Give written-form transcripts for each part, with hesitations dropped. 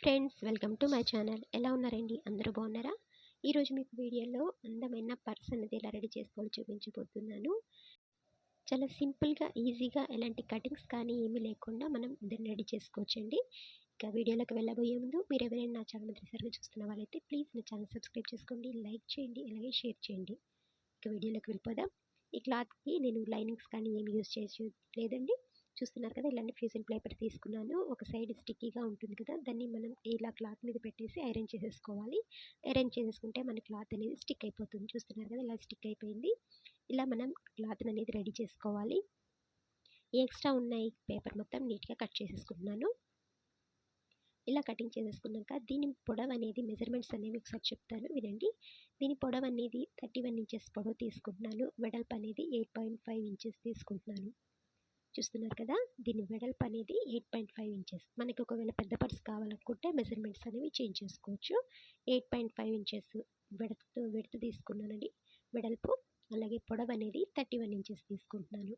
Friends, welcome to my channel. ఎలా ఉన్నారండి? అందరూ బాగున్నారా? ఈరోజు మీకు వీడియోలో అందమైన పర్స్ అనేది ఎలా రెడీ చేసుకోవాలో చూపించబోతున్నాను. చాలా సింపుల్గా, ఈజీగా, ఎలాంటి కటింగ్స్ కానీ ఏమీ లేకుండా మనం దీన్ని రెడీ చేసుకోవచ్చండి. ఇక వీడియోలోకి వెళ్ళబోయే ముందు మీరు ఎవరైనా నా ఛానల్ మొదటిసారిగా చూస్తున్న వాళ్ళైతే ప్లీజ్ నా ఛానల్ సబ్స్క్రైబ్ చేసుకోండి, లైక్ చేయండి, అలాగే షేర్ చేయండి. ఇక వీడియోలోకి వెళ్ళిపోదాం. ఈ క్లాత్కి నేను లైనింగ్స్ కానీ ఏమి యూజ్ లేదండి. చూస్తున్నారు కదా, ఇలాంటి ఫ్యూజన్ పేపర్ తీసుకున్నాను. ఒక సైడ్ స్టిక్కీగా ఉంటుంది కదా, దాన్ని మనం ఇలా క్లాత్ మీద పెట్టేసి ఐరన్ చేసేసుకోవాలి. ఐరన్ చేసేసుకుంటే మన క్లాత్ అనేది స్టిక్ అయిపోతుంది. చూస్తున్నారు కదా, ఇలా స్టిక్ అయిపోయింది. ఇలా మనం క్లాత్ అనేది రెడీ చేసుకోవాలి. ఎక్స్ట్రా ఉన్న ఈ పేపర్ మొత్తం నీట్గా కట్ చేసేసుకుంటున్నాను. ఇలా కటింగ్ చేసేసుకున్నాక దీని పొడవు అనేది మెజర్మెంట్స్ అనేవి ఒకసారి చెప్తాను వినండి. దీని పొడవు అనేది 31 ఇంచెస్ పొడవు తీసుకుంటున్నాను. వెడల్పు అనేది 8.5 ఇంచెస్ తీసుకుంటున్నాను. చూస్తున్నారు కదా, దీని వెడల్పు అనేది 8.5 ఇంచెస్. మనకి ఒకవేళ పెద్ద పర్స్ కావాలనుకుంటే మెజర్మెంట్స్ అనేవి చేంజ్ చేసుకోవచ్చు. 8.5 ఇంచెస్ వెడల్పు తీసుకున్నానండి. వెడల్పు అలాగే పొడవు అనేది 31 ఇంచెస్ తీసుకుంటున్నాను.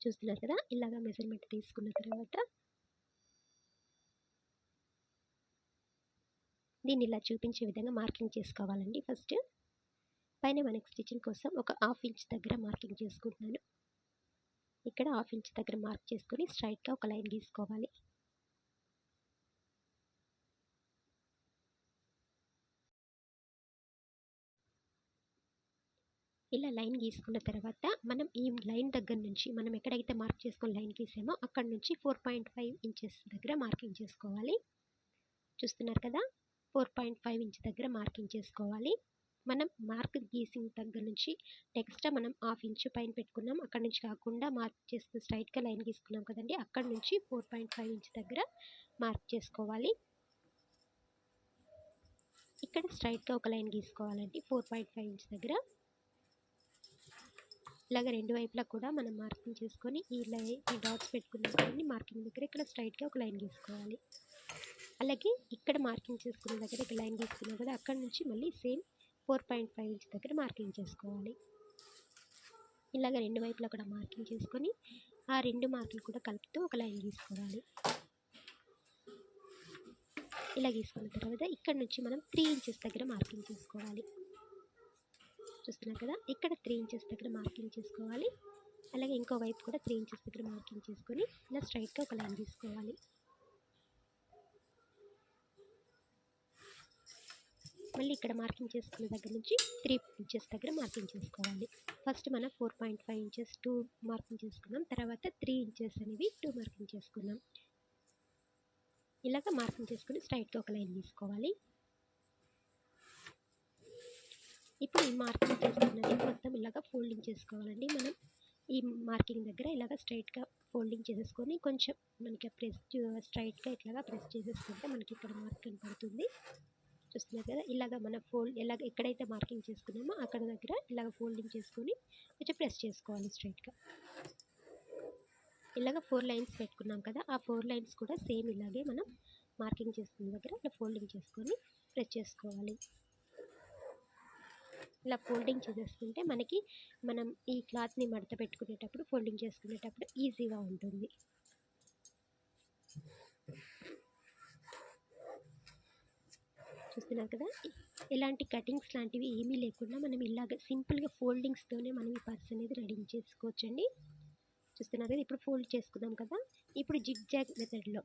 చూస్తున్నారు కదా, ఇలాగా మెజర్మెంట్ తీసుకున్న తర్వాత దీన్ని ఇలా చూపించే విధంగా మార్కింగ్ చేసుకోవాలండి. ఫస్ట్ పైన మనకి స్టిచ్చింగ్ కోసం ఒక 1/2 ఇంచ్ దగ్గర మార్కింగ్ చేసుకుంటున్నాను. ఇక్కడ 1/2 ఇంచ్ దగ్గర మార్క్ చేసుకొని స్ట్రైట్గా ఒక లైన్ గీసుకోవాలి. ఇలా లైన్ గీసుకున్న తర్వాత మనం ఈ లైన్ దగ్గర నుంచి మనం ఎక్కడైతే మార్క్ చేసుకొని లైన్ గీసామో అక్కడ నుంచి 4.5 ఇంచెస్ దగ్గర మార్కింగ్ చేసుకోవాలి. చూస్తున్నారు కదా, 4.5 ఇంచ్ దగ్గర మార్కింగ్ చేసుకోవాలి. మనం మార్క్ గీసిన దగ్గర నుంచి ఎక్స్ట్రా మనం 1/2 ఇంచ్ పైన పెట్టుకున్నాం, అక్కడ నుంచి కాకుండా మార్క్ చేసుకుని స్ట్రైట్గా లైన్ గీసుకున్నాం కదండి, అక్కడ నుంచి 4.5 ఇంచ్ దగ్గర మార్క్ చేసుకోవాలి. ఇక్కడ స్ట్రైట్గా ఒక లైన్ గీసుకోవాలండి 4.5 ఇంచ్ దగ్గర. ఇలాగ రెండు వైపులా కూడా మనం మార్కింగ్ చేసుకొని ఈ డాట్స్ పెట్టుకున్న మార్కింగ్ దగ్గర ఇక్కడ స్ట్రైట్గా ఒక లైన్ గీసుకోవాలి. అలాగే ఇక్కడ మార్కింగ్ చేసుకున్న దగ్గర ఒక లైన్ గీసుకున్నాం కదా, అక్కడ నుంచి మళ్ళీ సేమ్ 4.5 ఇంచ్ దగ్గర మార్కింగ్ చేసుకోవాలి. ఇలాగ రెండు వైపులా కూడా మార్కింగ్ చేసుకొని ఆ రెండు మార్కులు కూడా కలుపుతూ ఒక లైన్ గీసుకోవాలి. ఇలా గీసుకున్న తర్వాత ఇక్కడ నుంచి మనం 3 ఇంచెస్ దగ్గర మార్కింగ్ చేసుకోవాలి. చూస్తున్నారు కదా, ఇక్కడ 3 ఇంచెస్ దగ్గర మార్కింగ్ చేసుకోవాలి. అలాగే ఇంకో వైపు కూడా 3 ఇంచెస్ దగ్గర మార్కింగ్ చేసుకొని ఇలా స్ట్రైట్గా ఒక లైన్ తీసుకోవాలి. మళ్ళీ ఇక్కడ మార్కింగ్ చేసుకున్న దగ్గర నుంచి 3 ఇంచెస్ దగ్గర మార్కింగ్ చేసుకోవాలి. ఫస్ట్ మనం 4.5 ఇంచెస్ 2 మార్కింగ్ చేసుకున్నాం, తర్వాత 3 ఇంచెస్ అనేవి 2 మార్కింగ్ చేసుకున్నాం. ఇలాగ మార్కింగ్ చేసుకుని స్ట్రైట్గా ఒక లైన్ తీసుకోవాలి. ఇప్పుడు ఈ మార్కింగ్ చేసుకున్నది మొత్తం ఇలాగ ఫోల్డింగ్ చేసుకోవాలండి. మనం ఈ మార్కింగ్ దగ్గర ఇలాగ స్ట్రైట్గా ఫోల్డింగ్ చేసేసుకొని కొంచెం మనకి స్ట్రైట్గా ఇట్లాగా ప్రెస్ చేసేసుకుంటే మనకి ఇక్కడ మార్క్ కనపడుతుంది. చూస్తున్నారు కదా, ఇలాగ మన ఎక్కడైతే మార్కింగ్ చేసుకున్నామో అక్కడ దగ్గర ఇలాగ ఫోల్డింగ్ చేసుకొని కొంచెం ప్రెస్ చేసుకోవాలి స్ట్రైట్గా. ఇలాగ 4 లైన్స్ పెట్టుకున్నాం కదా, ఆ 4 లైన్స్ కూడా సేమ్ ఇలాగే మనం మార్కింగ్ చేసుకున్న దగ్గర ఇలా ఫోల్డింగ్ చేసుకొని ప్రెస్ చేసుకోవాలి. ఇలా ఫోల్డింగ్ చేసేసుకుంటే మనకి మనం ఈ క్లాత్ని మడత పెట్టుకునేటప్పుడు ఫోల్డింగ్ చేసుకునేటప్పుడు ఈజీగా ఉంటుంది. చూస్తున్నారు కదా, ఎలాంటి కటింగ్స్ లాంటివి ఏమీ లేకుండా మనం ఇలాగ సింపుల్గా ఫోల్డింగ్స్తోనే మనం ఈ పర్స్ అనేది రెడీ చేసుకోవచ్చండి. చూస్తున్నారు కదా, ఇప్పుడు ఫోల్డ్ చేసుకుందాం కదా. ఇప్పుడు జిగ్ జాగ్ మెథడ్లో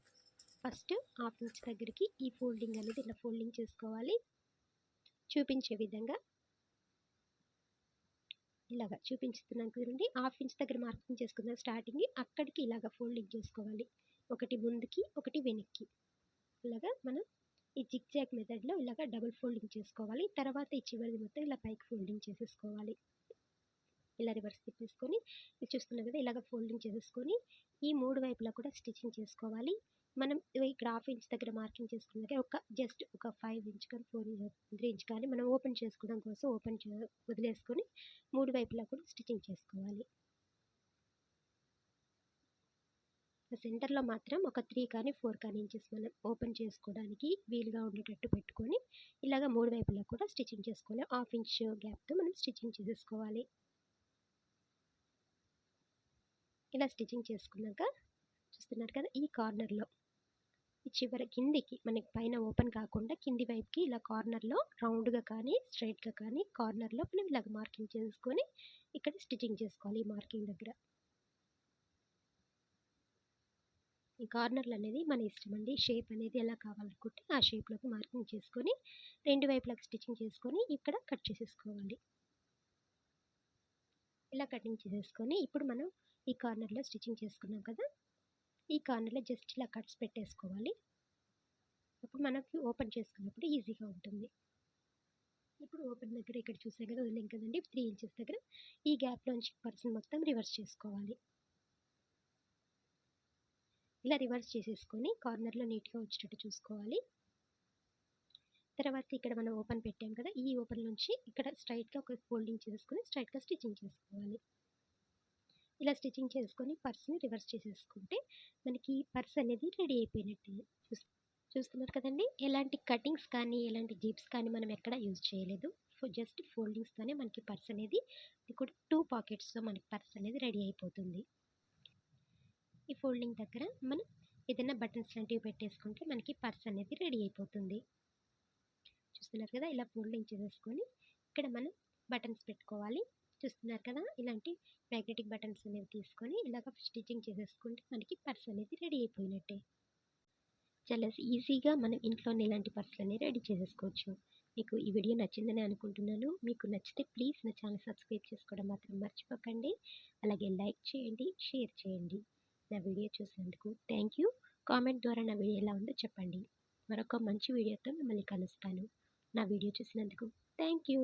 ఫస్ట్ 1/2 ఇంచ్ దగ్గరికి ఈ ఫోల్డింగ్ అనేది ఇలా ఫోల్డింగ్ చేసుకోవాలి. చూపించే విధంగా ఇలాగ చూపించుతున్నాను చూడండి. 1/2 ఇంచ్ దగ్గర మార్కింగ్ చేసుకుందాం స్టార్టింగ్, అక్కడికి ఇలాగ ఫోల్డింగ్ చేసుకోవాలి. ఒకటి ముందుకి ఒకటి వెనక్కి. ఇలాగా మనం ఈ జిగ్ జాగ్ మెథడ్లో ఇలాగ డబుల్ ఫోల్డింగ్ చేసుకోవాలి. తర్వాత ఈ చివరిది మొత్తం ఇలా పైకి ఫోల్డింగ్ చేసేసుకోవాలి. ఇలా రివర్స్ తిప్పేసుకొని చూస్తున్నారు కదా, ఇలాగ ఫోల్డింగ్ చేసేసుకొని ఈ 3 వైపులా కూడా స్టిచ్చింగ్ చేసుకోవాలి. మనం ఇక్కడ 1/2 ఇంచ్ దగ్గర మార్కింగ్ చేసుకున్న దగ్గర జస్ట్ ఒక 5 ఇంచ్ కానీ 3 ఇంచ్ కానీ మనం ఓపెన్ చేసుకోవడం కోసం వదిలేసుకొని 3 వైపులా కూడా స్టిచ్చింగ్ చేసుకోవాలి. సెంటర్లో మాత్రం ఒక 3 కానీ 4 కానీ ఇంచెస్ మనం ఓపెన్ చేసుకోవడానికి వీలుగా ఉండేటట్టు పెట్టుకొని ఇలాగ 3 వైపులా కూడా స్టిచ్చింగ్ చేసుకోవాలి. 1/2 ఇంచ్ గ్యాప్తో మనం స్టిచ్చింగ్ చేసేసుకోవాలి. ఇలా స్టిచ్చింగ్ చేసుకున్నాక చూస్తున్నారు కదా, ఈ కార్నర్లో ఈ చివర కిందికి మనకి పైన ఓపెన్ కాకుండా కింది వైపుకి ఇలా కార్నర్‌లో రౌండ్‌గా కానీ, స్ట్రెయిట్‌గా కానీ కార్నర్‌లో మనం ఇలాగ మార్కింగ్ చేసుకొని ఇక్కడ స్టిచ్చింగ్ చేసుకోవాలి ఈ మార్కింగ్ దగ్గర. ఈ కార్నర్లు అనేది మన ఇష్టం అండి. షేప్ అనేది ఎలా కావాలనుకుంటే ఆ షేప్‌లోకి మార్కింగ్ చేసుకొని, రెండు వైపులకు స్టిచ్చింగ్ చేసుకొని, ఇక్కడ కట్ చేసేసుకోవాలి. ఇలా కటింగ్ చేసేసుకొని, ఇప్పుడు మనం ఈ కార్నర్‌లో స్టిచ్చింగ్ చేసుకున్నాం కదా! ఈ కార్నర్‌లో జస్ట్ ఇలా కట్స్ పెట్టేసుకోవాలి. అప్పుడు మనకి ఓపెన్ చేసుకున్నప్పుడు ఈజీగా ఉంటుంది. ఇప్పుడు ఓపెన్ దగ్గర ఇక్కడ చూసారు కదా! వదిలాం కదండీ 3 ఇంచెస్ దగ్గర ఈ గ్యాప్‌లోంచి పర్స్‌ని మొత్తం రివర్స్ చేసుకోవాలి. ఇలా రివర్స్ చేసేసుకొని కార్నర్‌లో నీట్‌గా వచ్చేటట్టు చూసుకోవాలి. తర్వాత ఇక్కడ మనం ఓపెన్ పెట్టాం కదా! ఈ ఓపెన్ నుంచి ఇక్కడ స్ట్రెయిట్‌గా ఒక ఫోల్డింగ్ చేసుకొని స్ట్రెయిట్‌గా స్టిచ్చింగ్ చేసుకోవాలి. ఇలా స్టిచ్చింగ్ చేసుకొని పర్స్‌ని రివర్స్ చేసేసుకుంటే మనకి పర్స్ అనేది రెడీ అయిపోయినట్టే. చూస్తున్నారు కదండీ! ఎలాంటి కటింగ్స్ కానీ, ఎలాంటి జిప్స్ కానీ మనం ఎక్కడ యూజ్ చేయలేదు. జస్ట్ ఫోల్డింగ్స్‌తోనే మనకి పర్స్ అనేది ఇది కూడా 2 పాకెట్స్‌తో మనకి పర్స్ అనేది రెడీ అయిపోతుంది. ఈ ఫోల్డింగ్ దగ్గర మనం ఏదైనా బటన్స్ లాంటివి పెట్టేసుకుంటే మనకి పర్స్ అనేది రెడీ అయిపోతుంది. చూస్తున్నారు కదా! ఇలా ఫోల్డింగ్ చేసేసుకొని ఇక్కడ మనం బటన్స్ పెట్టుకోవాలి. చూస్తున్నారు కదా! ఇలాంటి మ్యాగ్నెటిక్ బటన్స్ అనేవి తీసుకొని ఇలాగ స్టిచ్చింగ్ చేసేసుకుంటే మనకి పర్స్ అనేది రెడీ అయిపోయినట్టే. చాలా ఈజీగా మనం ఇంట్లోనే ఇలాంటి పర్సులన్నీ రెడీ చేసేసుకోవచ్చు. మీకు ఈ వీడియో నచ్చిందని అనుకుంటున్నాను. మీకు నచ్చితే ప్లీజ్ నా ఛానల్ సబ్స్క్రైబ్ చేసుకోవడం మాత్రం మర్చిపోకండి. అలాగే లైక్ చేయండి, షేర్ చేయండి. నా వీడియో చూసినందుకు థ్యాంక్ యూ. కామెంట్ ద్వారా నా వీడియో ఎలా ఉందో చెప్పండి. మరొక మంచి వీడియోతో మిమ్మల్ని కలుస్తాను. నా వీడియో చూసినందుకు థ్యాంక్ యూ.